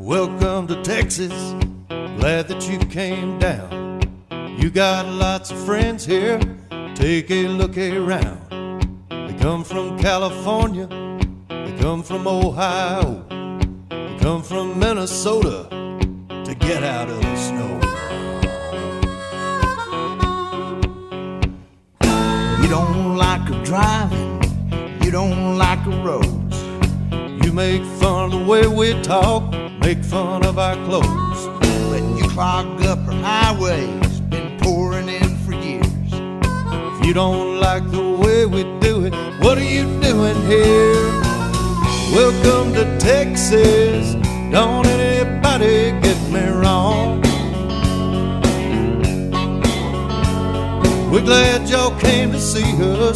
Welcome to Texas, glad that you came down. You got lots of friends here, take a look around. They come from California, they come from Ohio, they come from Minnesota to get out of the snow. You don't like her driving, you don't like her roads. You make fun of the way we talk, make fun of our clothes. But you clog up her highways, been pouring in for years. If you don't like the way we do it, what are you doing here? Welcome to Texas, don't anybody get me wrong. We're glad y'all came to see us.